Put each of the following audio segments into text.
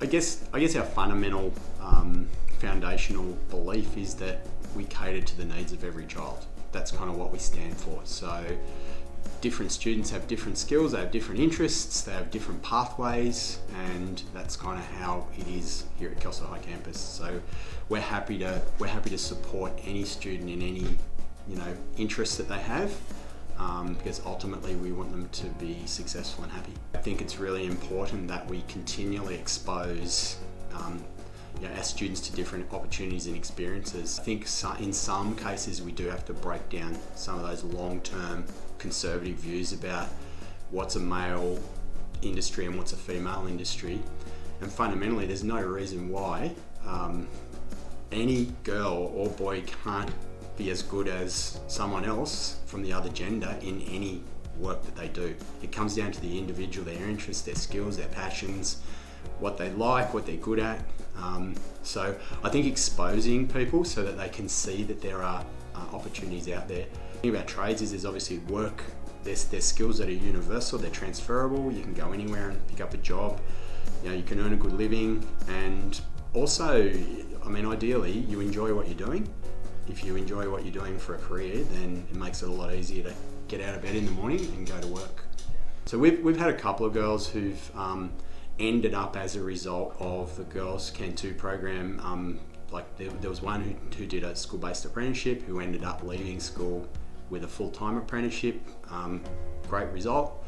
I guess our fundamental foundational belief is that we cater to the needs of every child. That's kind of what we stand for. So different students have different skills, they have different interests, they have different pathways, and that's kind of how it is here at Kelso High Campus. So we're happy to support any student in any interests that they have, because ultimately we want them to be successful and happy. I think it's really important that we continually expose our students to different opportunities and experiences. I think in some cases we do have to break down some of those long-term conservative views about what's a male industry and what's a female industry. And fundamentally, there's no reason why any girl or boy can't be as good as someone else from the other gender in any work that they do. It comes down to the individual, their interests, their skills, their passions, what they like, what they're good at. So I think exposing people so that they can see that there are opportunities out there. The thing about trades is there's obviously work, there's skills that are universal, they're transferable, you can go anywhere and pick up a job, you can earn a good living, and also, ideally, you enjoy what you're doing. If you enjoy what you're doing for a career, then it makes it a lot easier to get out of bed in the morning and go to work. So we've had a couple of girls who've ended up as a result of the Girls Can Too program. There was one who did a school-based apprenticeship who ended up leaving school with a full-time apprenticeship. Great result.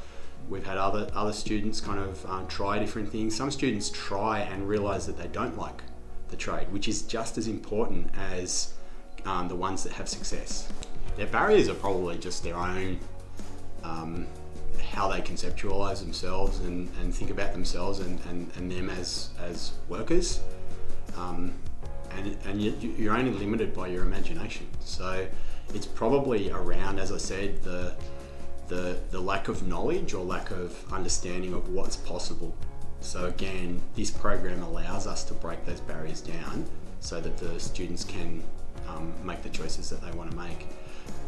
We've had other students kind of try different things. Some students try and realise that they don't like the trade, which is just as important as the ones that have success. Their barriers are probably just their own, how they conceptualise themselves and think about themselves and them as workers. And you're only limited by your imagination. So it's probably around, as I said, the lack of knowledge or lack of understanding of what's possible. So again, this program allows us to break those barriers down so that the students can make the choices that they want to make.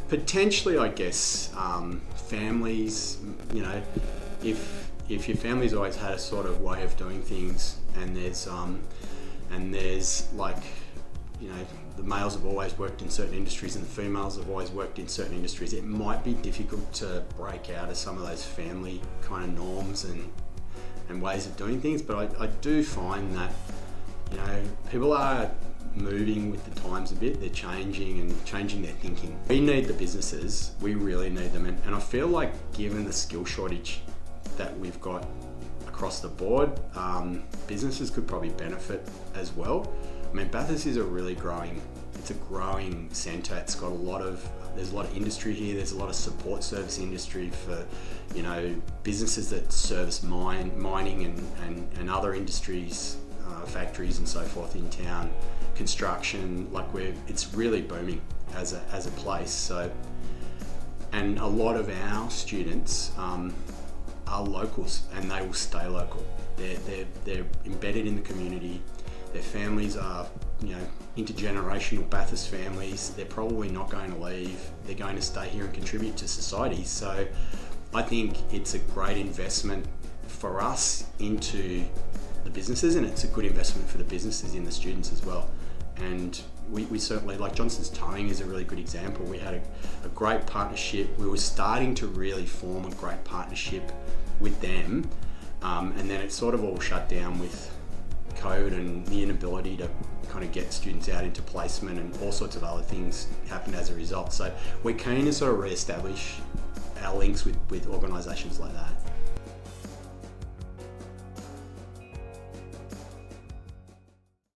Potentially, I guess, families, if your family's always had a sort of way of doing things, and there's the males have always worked in certain industries and the females have always worked in certain industries, it might be difficult to break out of some of those family kind of norms and ways of doing things. But I do find that people are moving with the times a bit. They're changing their thinking. We need the businesses, we really need them, and I feel like given the skill shortage that we've got across the board, businesses could probably benefit as well. Bathurst is a growing centre. It's got there's a lot of industry here, there's a lot of support service industry for businesses that service mining and other industries, factories and so forth in town, construction. It's really booming as a place. So, and a lot of our students are locals, and they will stay local. They're embedded in the community. Their families are intergenerational Bathurst families. They're probably not going to leave. They're going to stay here and contribute to society. So I think it's a great investment for us into the businesses, and it's a good investment for the businesses in the students as well. And we certainly, like Johnson's Towing is a really good example. We had a great partnership. We were starting to really form a great partnership with them, and then it sort of all shut down with COVID and the inability to kind of get students out into placement, and all sorts of other things happened as a result. So we're keen to sort of re-establish our links with organisations like that.